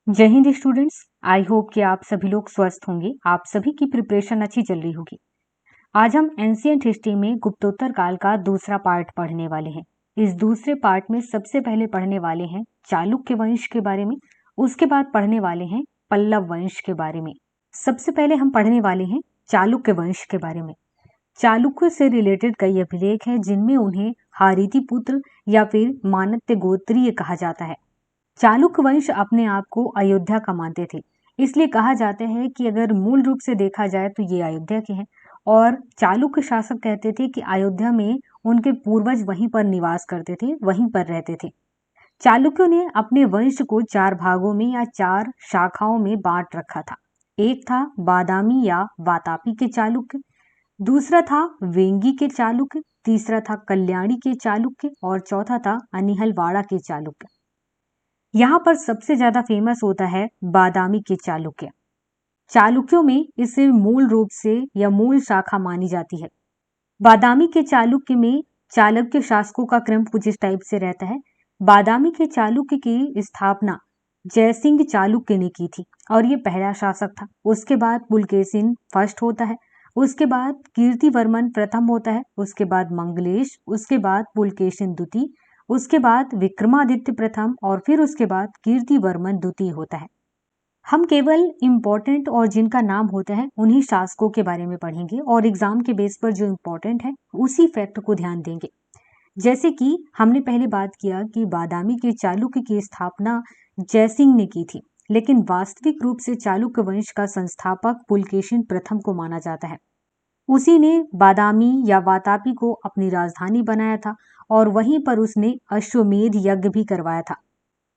जय Hind students. I hope कि आप सभी लोग स्वस्थ होंगे। आप सभी की प्रिपरेशन अच्छी चल रही होगी। आज हम एंशिएंट हिस्ट्री में गुप्तोत्तर काल का दूसरा पार्ट पढ़ने वाले हैं। इस दूसरे पार्ट में सबसे पहले पढ़ने वाले हैं चालुक्य वंश के बारे में, उसके बाद पढ़ने वाले हैं पल्लव वंश के बारे में। सबसे पहले हम पढ़ने वाले हैं चालुक्य वंश के बारे में। चालुक्य से रिलेटेड कई अभिलेख हैं जिनमें उन्हें हारीति पुत्र या फिर मानत्य गोत्रीय कहा जाता है। चालुक्य वंश अपने आप को अयोध्या का मानते थे, इसलिए कहा जाता है कि अगर मूल रूप से देखा जाए तो ये अयोध्या के हैं। और चालुक्य शासक कहते थे कि अयोध्या में उनके पूर्वज वहीं पर निवास करते थे, वहीं पर रहते थे। चालुक्यों ने अपने वंश को 4 भागों में या 4 शाखाओं में बांट रखा था। एक था बादामी या वातापी के चालुक्य, दूसरा था वेंगी के चालुक्य, तीसरा था कल्याणी के चालुक्य और चौथा था अनिहलवाड़ा के चालुक्य। यहाँ पर सबसे ज्यादा फेमस होता है बादामी के चालुक्य। चालुक्यों में इसे मूल रूप से या मूल शाखा मानी जाती है। बादामी के चालुक्य में चालुक्य शासकों का क्रम कुछ इस टाइप से रहता है। बादामी के चालुक्य की स्थापना जयसिंह चालुक्य ने की थी और ये पहला शासक था। उसके बाद पुलकेशिन फर्स्ट होता है, उसके बाद कीर्तिवर्मन प्रथम होता है, उसके बाद मंगलेश, उसके बाद पुलकेशिन द्वितीय, उसके बाद विक्रमादित्य प्रथम और फिर उसके बाद कीर्तिवर्मन द्वितीय होता है। हम केवल इम्पोर्टेंट और जिनका नाम होता है उन्हीं शासकों के बारे में पढ़ेंगे और एग्जाम के बेस पर जो इम्पोर्टेंट है उसी फैक्ट को ध्यान देंगे। जैसे कि हमने पहले बात किया कि बादामी के चालुक्य की स्थापना जयसिंह ने की थी, लेकिन वास्तविक रूप से चालुक्य वंश का संस्थापक पुलकेशिन प्रथम को माना जाता है। उसी ने बादामी या वातापी को अपनी राजधानी बनाया था और वहीं पर उसने अश्वमेध यज्ञ भी करवाया था।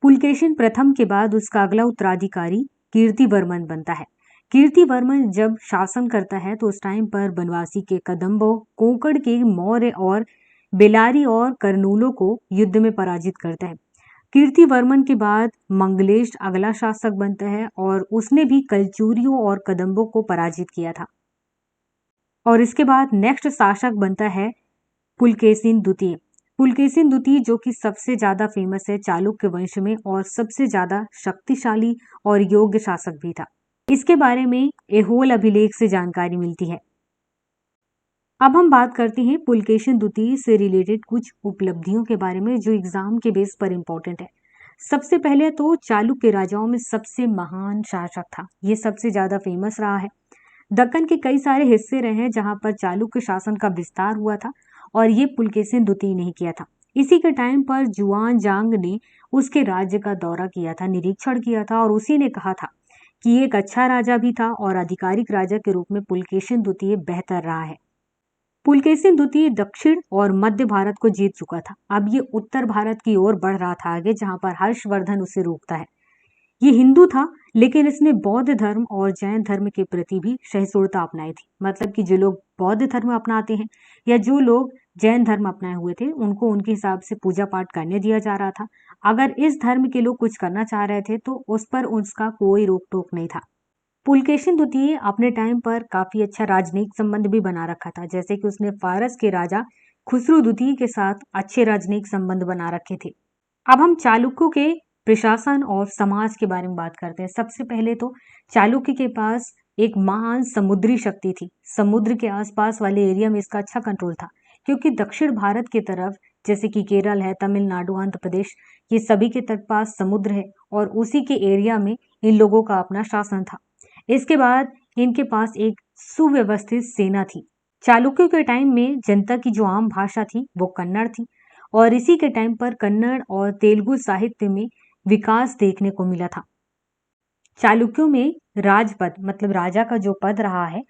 पुलकेशिन प्रथम के बाद उसका अगला उत्तराधिकारी कीर्तिवर्मन बनता है। कीर्तिवर्मन जब शासन करता है तो उस टाइम पर बनवासी के कदंबों, कोंकण के मौर्य और बेलारी और कर्नूलों को युद्ध में पराजित करता है। कीर्तिवर्मन के बाद मंगलेश अगला शासक बनता है और उसने भी कलचूरियों और कदंबों को पराजित किया था। और इसके बाद नेक्स्ट शासक बनता है पुलकेशिन द्वितीय। पुलकेशिन द्वितीय जो कि सबसे ज्यादा फेमस है चालुक्य वंश में और सबसे ज्यादा शक्तिशाली और योग्य शासक भी था। इसके बारे में ऐहोल अभिलेख से जानकारी मिलती है। अब हम बात करते हैं पुलकेशिन द्वितीय से रिलेटेड कुछ उपलब्धियों के बारे में जो एग्जाम के बेस पर इंपॉर्टेंट है। सबसे पहले तो चालुक्य राजाओं में सबसे महान शासक था, ये सबसे ज्यादा फेमस रहा है। दक्कन के कई सारे हिस्से रहे हैं जहां पर चालुक्य शासन का विस्तार हुआ था और ये पुलकेशिन द्वितीय ने किया था। इसी के टाइम पर जुआन जांग ने उसके राज्य का दौरा किया था, निरीक्षण किया था और उसी ने कहा था कि ये एक अच्छा राजा भी था और आधिकारिक राजा के रूप में पुलकेशिन द्वितीय बेहतर रहा है। पुलकेशिन द्वितीय दक्षिण और मध्य भारत को जीत चुका था। अब ये उत्तर भारत की ओर बढ़ रहा था आगे, जहां पर हर्षवर्धन उसे रोकता है। ये हिंदू था लेकिन इसने बौद्ध धर्म और जैन धर्म के प्रति भी सहिष्णुता अपनाई थी। मतलब कि जो लोग बौद्ध धर्म अपनाते हैं या जो लोग जैन धर्म अपनाए हुए थे उनको उनके हिसाब से पूजा पाठ करने दिया जा रहा था। अगर इस धर्म के लोग कुछ करना चाह रहे थे तो उस पर उसका कोई रोक टोक नहीं था। पुलकेशिन द्वितीय अपने टाइम पर काफी अच्छा राजनयिक संबंध भी बना रखा था, जैसे कि उसने फारस के राजा खुसरो द्वितीय के साथ अच्छे राजनयिक संबंध बना रखे थे। अब हम चालुक्यों के प्रशासन और समाज के बारे में बात करते हैं। सबसे पहले तो चालुक्य के पास एक महान समुद्री शक्ति थी। समुद्र के आसपास वाले एरिया में इसका अच्छा कंट्रोल था, क्योंकि दक्षिण भारत की तरफ जैसे कि केरल है, तमिलनाडु, आंध्र प्रदेश, ये सभी के तट पास समुद्र है और उसी के एरिया में इन लोगों का अपना शासन था। इसके बाद इनके पास एक सुव्यवस्थित सेना थी। चालुक्यों के टाइम में जनता की जो आम भाषा थी वो कन्नड़ थी और इसी के टाइम पर कन्नड़ और तेलुगु साहित्य में विकास देखने को मिला था। चालुक्यों में राजपद मतलब राजा का जो पद रहा है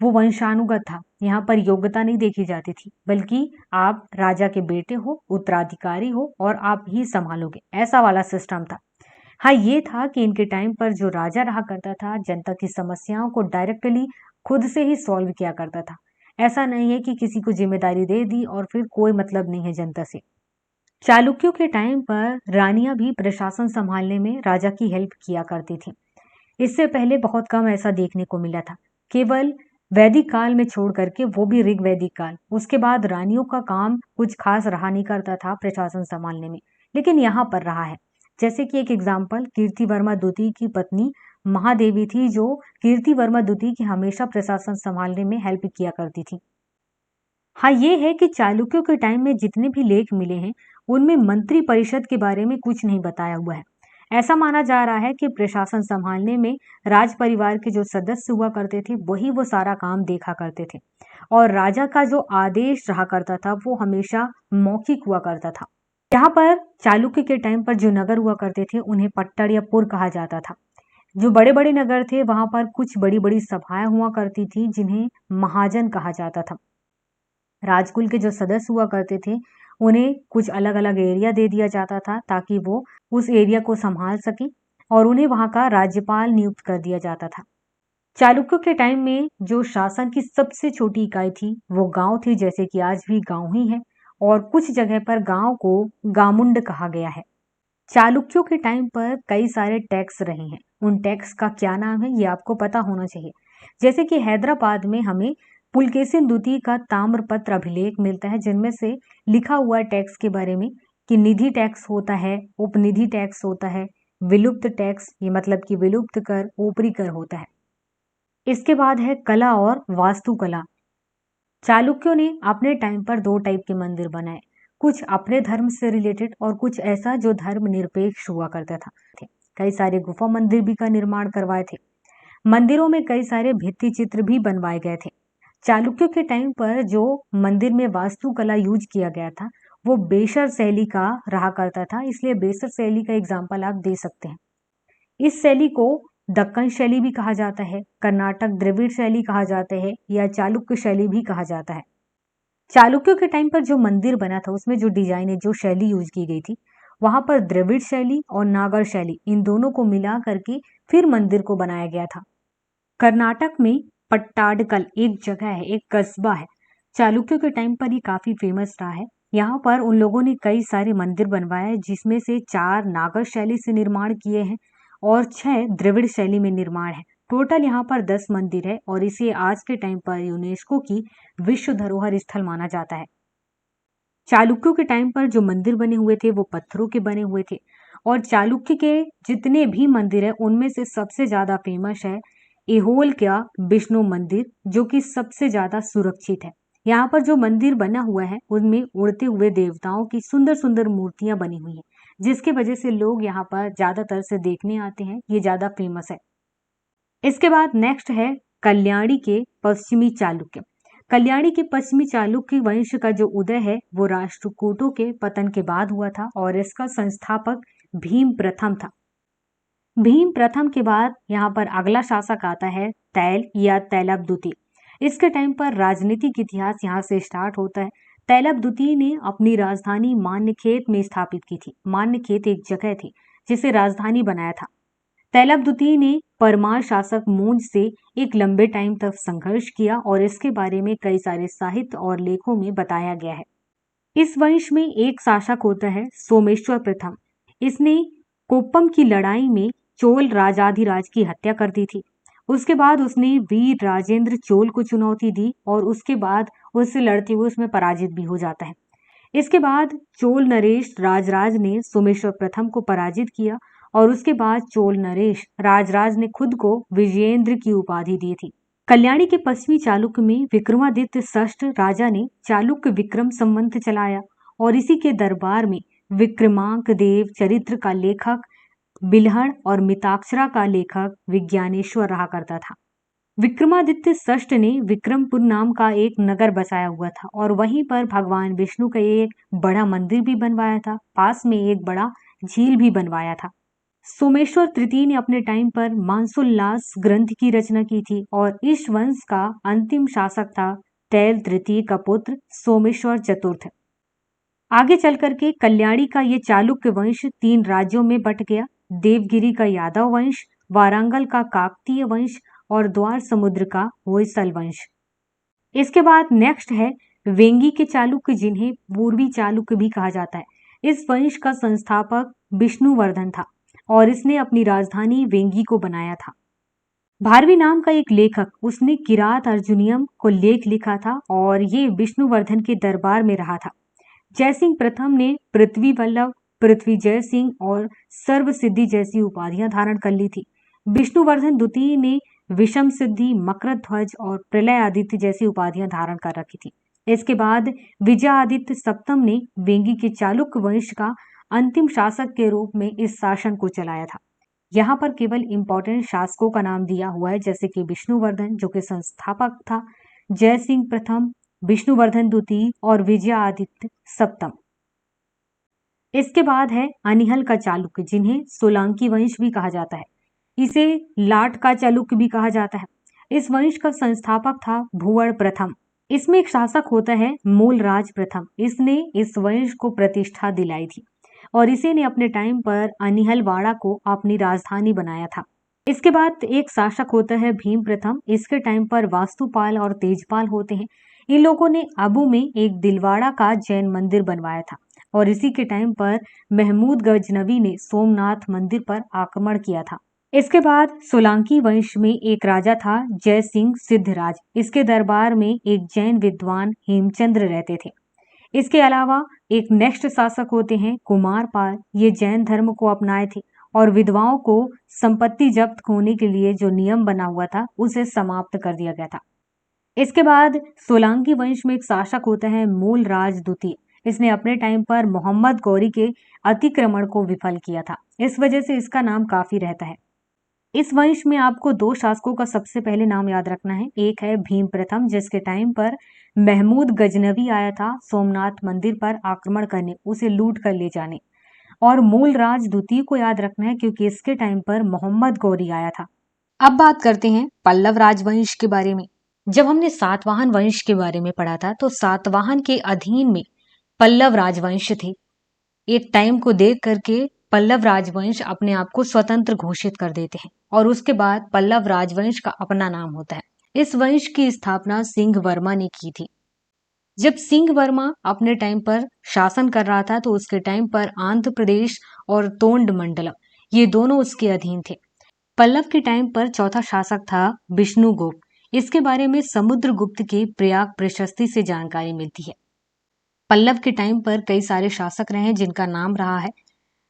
वो वंशानुगत था। यहाँ पर योग्यता नहीं देखी जाती थी, बल्कि आप राजा के बेटे हो, उत्तराधिकारी हो और आप ही संभालोगे, ऐसा वाला सिस्टम था। हाँ, ये था कि इनके टाइम पर जो राजा रहा करता था जनता की समस्याओं को डायरेक्टली खुद से ही सॉल्व किया करता था। ऐसा नहीं है कि किसी को जिम्मेदारी दे दी और फिर कोई मतलब नहीं है जनता से। चालुक्यों के टाइम पर रानियां भी प्रशासन संभालने में राजा की हेल्प किया करती थी। इससे पहले बहुत कम ऐसा देखने को मिला था, केवल वैदिक काल में छोड़ करके, वो भी ऋग वैदिक काल। उसके बाद रानियों का काम कुछ खास रहा नहीं करता था प्रशासन संभालने में, लेकिन यहाँ पर रहा है। जैसे कि एक एग्जाम्पल कीर्तिवर्मा द्वितीय की पत्नी महादेवी थी, जो कीर्तिवर्मा द्वितीय की हमेशा प्रशासन संभालने में हेल्प किया करती थी। हाँ, ये है कि चालुक्यों के टाइम में जितने भी लेख मिले हैं, उनमें मंत्री परिषद के बारे में कुछ नहीं बताया हुआ है। ऐसा माना जा रहा है कि प्रशासन संभालने में राज परिवार के जो सदस्य हुआ करते थे, वही वो सारा काम देखा करते थे, और राजा का जो आदेश रहा करता था वो हमेशा मौखिक हुआ करता था। यहाँ पर चालुक्य के टाइम पर जो नगर हुआ करते थे उन्हें पट्टड़ या पुर कहा जाता था। जो बड़े बड़े नगर थे वहां पर कुछ बड़ी बड़ी सभाएं हुआ करती थी, जिन्हें महाजन कहा जाता था। राजकुल के जो सदस्य हुआ करते थे उन्हें कुछ अलग अलग एरिया दे दिया जाता था, ताकि वो उस एरिया को संभाल सके, और उन्हें वहां का राज्यपाल नियुक्त कर दिया जाता था। चालुक्यों के टाइम में जो शासन की सबसे छोटी इकाई थी वो गांव थी, जैसे कि आज भी गांव ही है, और कुछ जगह पर गांव को गामुंड कहा गया है। चालुक्यों के टाइम पर कई सारे टैक्स रहे हैं। उन टैक्स का क्या नाम है ये आपको पता होना चाहिए। जैसे कि हैदराबाद में हमें पुलकेशिन द्वितीय का ताम्रपत्र अभिलेख मिलता है, जिनमें से लिखा हुआ टैक्स के बारे में कि निधि टैक्स होता है, उपनिधि टैक्स होता है, विलुप्त टैक्स, ये मतलब कि विलुप्त कर, ऊपरी कर होता है। इसके बाद है कला और वास्तुकला। चालुक्यों ने अपने टाइम पर दो टाइप के मंदिर बनाए, कुछ अपने धर्म से रिलेटेड और कुछ ऐसा जो धर्म निरपेक्ष हुआ करता था। कई सारे गुफा मंदिर भी का निर्माण करवाए थे। मंदिरों में कई सारे भित्ति चित्र भी बनवाए गए थे। चालुक्यों के टाइम पर जो मंदिर में वास्तुकला यूज किया गया था वो बेसर शैली का रहा करता था, इसलिए बेसर शैली का एग्जाम्पल आप दे सकते हैं। इस शैली को दक्कन शैली भी कहा जाता है, कर्नाटक द्रविड़ शैली कहा जाता है, या चालुक्य शैली भी कहा जाता है। चालुक्यों के टाइम पर जो मंदिर बना था उसमें जो डिजाइन है, जो शैली यूज की गई थी, वहां पर द्रविड़ शैली और नागर शैली इन दोनों को मिला करके फिर मंदिर को बनाया गया था। कर्नाटक में पट्टाडकल एक जगह है, एक कस्बा है। चालुक्यों के टाइम पर ये काफी फेमस रहा है। यहाँ पर उन लोगों ने कई सारे मंदिर बनवाए, जिसमें से 4 नागर शैली से निर्माण किए हैं और 6 द्रविड़ शैली में निर्माण है। टोटल यहाँ पर 10 मंदिर है, और इसे आज के टाइम पर यूनेस्को की विश्व धरोहर स्थल माना जाता है। चालुक्यों के टाइम पर जो मंदिर बने हुए थे वो पत्थरों के बने हुए थे, और चालुक्य के जितने भी मंदिर है उनमें से सबसे ज्यादा फेमस है एहोल का विष्णु मंदिर, जो कि सबसे ज्यादा सुरक्षित है। यहाँ पर जो मंदिर बना हुआ है उनमें उड़ते हुए देवताओं की सुंदर सुंदर मूर्तियां बनी हुई हैं, जिसकी वजह से लोग यहाँ पर ज्यादातर से देखने आते हैं। ये ज्यादा फेमस है। इसके बाद नेक्स्ट है कल्याणी के पश्चिमी चालुक्य। कल्याणी के पश्चिमी चालुक्य वंश का जो उदय है वो राष्ट्रकूटों के पतन के बाद हुआ था, और इसका संस्थापक भीम प्रथम था। भीम प्रथम के बाद यहाँ पर अगला शासक आता है तैल या तैलब द्वितीय। इसके टाइम पर राजनीतिक इतिहास यहाँ से स्टार्ट होता है। तैलब द्वितीय ने अपनी राजधानी मान्यखेत में स्थापित की थी। मान्यखेत एक जगह थी जिसे राजधानी बनाया था। तैलब द्वितीय ने परमार शासक मूंज से एक लंबे टाइम तक संघर्ष किया, और इसके बारे में कई सारे साहित्य और लेखों में बताया गया है। इस वंश में एक शासक होता है सोमेश्वर प्रथम। इसने कोप्पम की लड़ाई में चोल राजाधिराज की हत्या कर दी थी। उसके बाद उसने वीर राजेंद्र चोल को चुनौती दी, और उसके बाद उससे लड़ते हुए उसमें पराजित भी हो जाता है। इसके बाद चोल नरेश राजराज ने सोमेश्वर प्रथम को पराजित किया, और उसके बाद चोल नरेश राजराज ने खुद को विजयेंद्र की उपाधि दी थी। कल्याणी के पश्चिमी चालुक्य में विक्रमादित्य षष्ठ राजा ने चालुक्य विक्रम संवत चलाया, और इसी के दरबार में विक्रमांक देव चरित्र का लेखक बिल्हण और मिताक्षरा का लेखक विज्ञानेश्वर रहा करता था। विक्रमादित्य षष्ठ ने विक्रमपुर नाम का एक नगर बसाया हुआ था, और वहीं पर भगवान विष्णु का एक बड़ा मंदिर भी बनवाया था। पास में एक बड़ा झील भी बनवाया था। सोमेश्वर तृतीय ने अपने टाइम पर मानसोल्लास ग्रंथ की रचना की थी, और इस वंश का अंतिम शासक था तैल तृतीय का पुत्र सोमेश्वर चतुर्थ। आगे चल करके कल्याणी का ये चालुक्य वंश 3 राज्यों में बट गया। देवगिरी का यादव वंश, वारंगल का काकतीय वंश, और द्वार समुद्र का होयसल वंश। इसके बाद नेक्स्ट है वेंगी के चालुक्य, जिन्हें पूर्वी चालुक्य भी कहा जाता है। इस वंश का संस्थापक विष्णुवर्धन था, और इसने अपनी राजधानी वेंगी को बनाया था। भारवी नाम का एक लेखक, उसने किरात अर्जुनियम को लेख लिखा था, और ये विष्णुवर्धन के दरबार में रहा था। जयसिंह प्रथम ने पृथ्वी वल्लभ पृथ्वीजय सिंह और सर्वसिद्धि जैसी उपाधियां धारण कर ली थी। विष्णुवर्धन द्वितीय ने विषम सिद्धि, मकरध्वज और प्रलय आदित्य जैसी उपाधियां धारण कर रखी थी। इसके बाद विजयादित्य सप्तम ने वेंगी के चालुक्य वंश का अंतिम शासक के रूप में इस शासन को चलाया था। यहाँ पर केवल इंपॉर्टेंट शासकों का नाम दिया हुआ है, जैसे कि विष्णुवर्धन जो कि संस्थापक था, जय सिंह प्रथम, विष्णुवर्धन द्वितीय और विजयादित्य सप्तम। इसके बाद है अनिहल का चालुक्य, जिन्हें सोलंकी वंश भी कहा जाता है। इसे लाट का चालुक्य भी कहा जाता है। इस वंश का संस्थापक था भूवड़ प्रथम। इसमें एक शासक होता है मूलराज प्रथम। इसने इस वंश को प्रतिष्ठा दिलाई थी और इसी ने अपने टाइम पर अनिहलवाड़ा को अपनी राजधानी बनाया था। इसके बाद एक शासक होता है भीम प्रथम। इसके टाइम पर वास्तुपाल और तेजपाल होते हैं। इन लोगों ने अबू में एक दिलवाड़ा का जैन मंदिर बनवाया था और इसी के टाइम पर महमूद गजनवी ने सोमनाथ मंदिर पर आक्रमण किया था। इसके बाद सोलंकी वंश में एक राजा था जय सिंह सिद्धराज। इसके दरबार में एक जैन विद्वान हेमचंद्र रहते थे। इसके अलावा एक नेक्स्ट शासक होते हैं कुमारपाल। ये जैन धर्म को अपनाए थे और विधवाओं को संपत्ति जब्त होने के लिए जो नियम बना हुआ था उसे समाप्त कर दिया गया था। इसके बाद सोलंकी वंश में एक शासक होता है मूलराज द्वितीय। इसने अपने टाइम पर मोहम्मद गौरी के अतिक्रमण को विफल किया था, इस वजह से इसका नाम काफी रहता है। इस वंश में आपको दो शासकों का सबसे पहले नाम याद रखना है। एक है भीम प्रथम, जिसके टाइम पर महमूद गजनवी आया था सोमनाथ मंदिर पर आक्रमण करने, उसे लूट कर ले जाने। और मूलराज द्वितीय को याद रखना है क्योंकि इसके टाइम पर मोहम्मद गौरी आया था। अब बात करते हैं पल्लव राजवंश के बारे में। जब हमने सातवाहन वंश के बारे में पढ़ा था तो सातवाहन के अधीन में पल्लव राजवंश थे। एक टाइम को देख करके पल्लव राजवंश अपने आप को स्वतंत्र घोषित कर देते हैं और उसके बाद पल्लव राजवंश का अपना नाम होता है। इस वंश की स्थापना सिंह वर्मा ने की थी। जब सिंह वर्मा अपने टाइम पर शासन कर रहा था तो उसके टाइम पर आंध्र प्रदेश और तोंड मंडलम ये दोनों उसके अधीन थे। पल्लव के टाइम पर चौथा शासक था विष्णुगुप्त। इसके बारे में समुद्रगुप्त के प्रयाग प्रशस्ति से जानकारी मिलती है। पल्लव के टाइम पर कई सारे शासक रहे हैं जिनका नाम रहा है,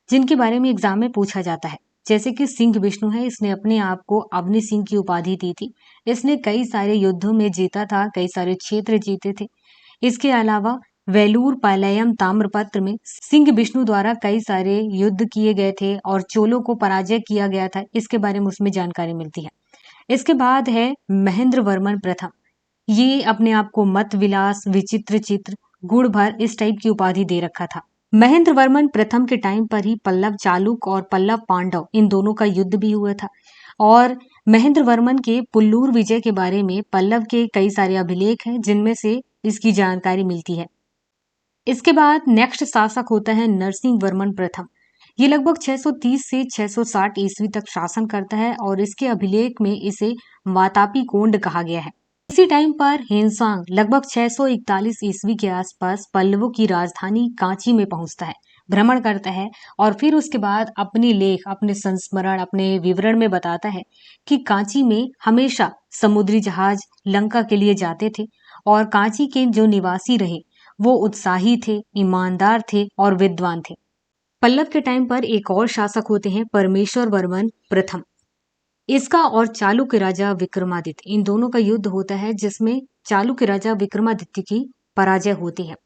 जिनके बारे में एग्जाम में पूछा जाता है, जैसे कि सिंह विष्णु है। इसने अपने आप को अवनी सिंह की उपाधि दी थी। इसने कई सारे युद्धों में जीता था, कई सारे क्षेत्र जीते थे। इसके अलावा वेलूर पालयम ताम्रपत्र में सिंह विष्णु द्वारा कई सारे युद्ध किए गए थे और चोलों को पराजय किया गया था, इसके बारे में उसमें जानकारी मिलती है। इसके बाद है महेंद्र वर्मन प्रथम। ये अपने आप को मत विलास, विचित्र चित्र, गुण भर इस टाइप की उपाधि दे रखा था। महेंद्र वर्मन प्रथम के टाइम पर ही पल्लव चालुक और पल्लव पांडव इन दोनों का युद्ध भी हुआ था और महेंद्र वर्मन के पुल्लूर विजय के बारे में पल्लव के कई सारे अभिलेख हैं जिनमें से इसकी जानकारी मिलती है। इसके बाद नेक्स्ट शासक होता है नरसिंह वर्मन प्रथम। ये लगभग 630 से 660 ईस्वी तक शासन करता है और इसके अभिलेख में इसे वातापी कोंड कहा गया है। इसी टाइम पर हेनसांग लगभग 641 ईस्वी के आसपास पल्लवों की राजधानी कांची में पहुंचता है, भ्रमण करता है और फिर उसके बाद अपनी लेख, अपने संस्मरण, अपने विवरण में बताता है कि कांची में हमेशा समुद्री जहाज लंका के लिए जाते थे और कांची के जो निवासी रहे वो उत्साही थे, ईमानदार थे और विद्वान थे। पल्लव के टाइम पर एक और शासक होते हैं परमेश्वर वर्मन प्रथम। इसका और चालुक्य राजा विक्रमादित्य, इन दोनों का युद्ध होता है जिसमें चालुक्य राजा विक्रमादित्य की पराजय होती है।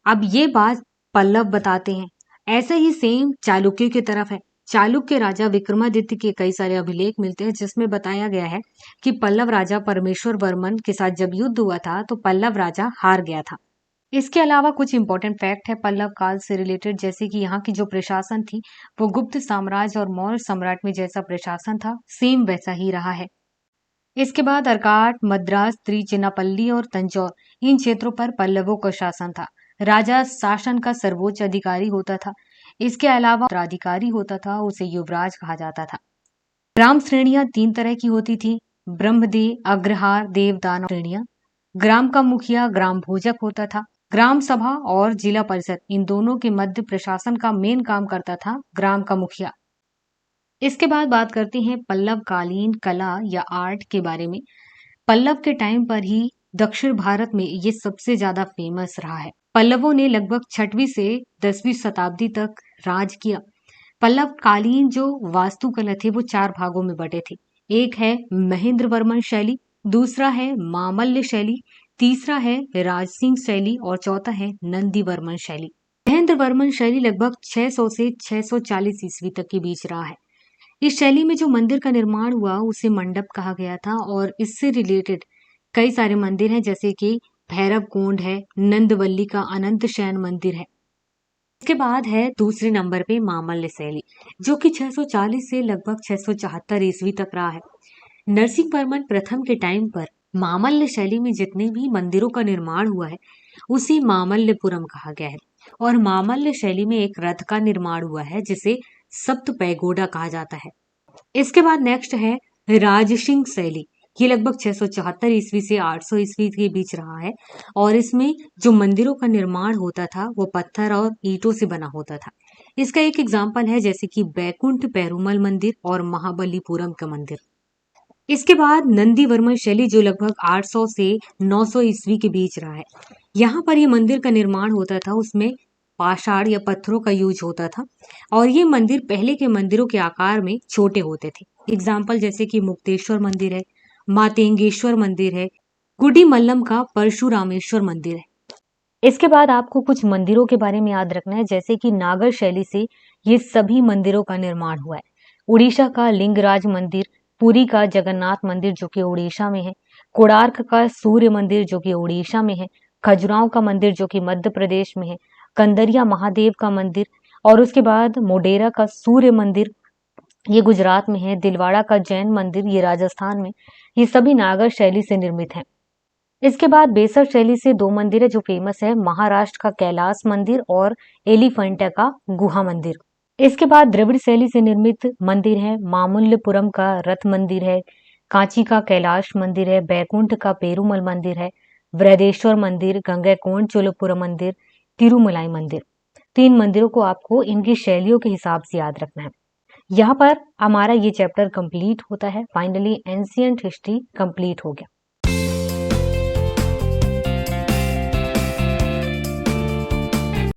अब ये बात पल्लव बताते हैं, ऐसे ही सेम चालुक्य की तरफ है। चालुक्य राजा विक्रमादित्य के कई सारे अभिलेख मिलते हैं जिसमें बताया गया है कि पल्लव राजा परमेश्वर वर्मन के साथ जब युद्ध हुआ था तो पल्लव राजा हार गया था। इसके अलावा कुछ इंपॉर्टेंट फैक्ट है पल्लव काल से रिलेटेड, जैसे कि यहाँ की जो प्रशासन थी वो गुप्त साम्राज्य और मौर्य सम्राट में जैसा प्रशासन था सेम वैसा ही रहा है। इसके बाद अर्काट, मद्रास, त्रिचिनापल्ली और तंजौर इन क्षेत्रों पर पल्लवों का शासन था। राजा शासन का सर्वोच्च अधिकारी होता था। इसके अलावा उत्तराधिकारी होता था, उसे युवराज कहा जाता था। ग्राम श्रेणियां 3 तरह की होती थी, ब्रह्मदेव, अग्रहार, देवदान श्रेणियां। ग्राम का मुखिया ग्राम भोजक होता था। ग्राम सभा और जिला परिषद इन दोनों के मध्य प्रशासन का मेन काम करता था ग्राम का मुखिया। इसके बाद बात करते हैं पल्लव कालीन कला या आर्ट के बारे में। पल्लव के टाइम पर ही दक्षिण भारत में ये सबसे ज्यादा फेमस रहा है। पल्लवों ने लगभग 6वीं से 10वीं शताब्दी तक राज किया। पल्लव कालीन जो वास्तुकला थे वो 4 भागों में बटे थे। एक है महेंद्र वर्मन शैली, दूसरा है मामल्य शैली, तीसरा है राजसिंह शैली और चौथा है नंदी वर्मन शैली। महेंद्र वर्मन शैली लगभग 600 से 640 ईस्वी तक के बीच रहा है। इस शैली में जो मंदिर का निर्माण हुआ उसे मंडप कहा गया था और इससे रिलेटेड कई सारे मंदिर हैं, जैसे कि भैरव कुंड है, नंदवल्ली का अनंत शयन मंदिर है। इसके बाद है दूसरे नंबर पे मामल्य शैली, जो कि 640 से लगभग 674 ईस्वी तक रहा है। नरसिंह वर्मन प्रथम के टाइम पर मामल्य शैली में जितने भी मंदिरों का निर्माण हुआ है उसे मामल्यपुरम कहा गया है। और मामल्य शैली में एक रथ का निर्माण हुआ है जिसे सप्त पैगोडा कहा जाता है। इसके बाद नेक्स्ट है राजसिंह शैली। ये लगभग 674 ईस्वी से 800 ईस्वी के बीच रहा है और इसमें जो मंदिरों का निर्माण होता था वो पत्थर और ईंटों से बना होता था। इसका एक एग्जाम्पल है जैसे कि बैकुंठ पेरुमल मंदिर और महाबलीपुरम का मंदिर। इसके बाद नंदी वर्मन शैली जो लगभग 800 से 900 ईस्वी के बीच रहा है। यहाँ पर ये मंदिर का निर्माण होता था, उसमें पाषाण या पत्थरों का यूज होता था और ये मंदिर पहले के मंदिरों के आकार में छोटे होते थे। एग्जाम्पल जैसे कि मुक्तेश्वर मंदिर है, मातेंगेश्वर मंदिर है, गुडीमल्लम का परशुरामेश्वर मंदिर है। इसके बाद आपको कुछ मंदिरों के बारे में याद रखना है, जैसे कि नागर शैली से ये सभी मंदिरों का निर्माण हुआ है। उड़ीसा का लिंगराज मंदिर, पुरी का जगन्नाथ मंदिर जो कि उड़ीसा में है, कोणार्क का सूर्य मंदिर जो कि उड़ीसा में है, खजुराहो का मंदिर जो कि मध्य प्रदेश में है, कंदरिया महादेव का मंदिर और उसके बाद मोढेरा का सूर्य मंदिर ये गुजरात में है, दिलवाड़ा का जैन मंदिर ये राजस्थान में, ये सभी नागर शैली से निर्मित हैं। इसके बाद बेसर शैली से 2 मंदिर है जो फेमस है, महाराष्ट्र का कैलाश मंदिर और एलिफेंटा का गुहा मंदिर। इसके बाद द्रविड़ शैली से निर्मित मंदिर है, मामल्लपुरम का रथ मंदिर है, कांची का कैलाश मंदिर है, बैकुंठ का पेरुमल मंदिर है, बृहदेश्वर मंदिर, गंगैकोंड चोलपुरम मंदिर, तिरुमलाई मंदिर। 3 मंदिरों को आपको इनकी शैलियों के हिसाब से याद रखना है। यहाँ पर हमारा ये चैप्टर कंप्लीट होता है। फाइनली एंशिएंट हिस्ट्री कंप्लीट हो गया।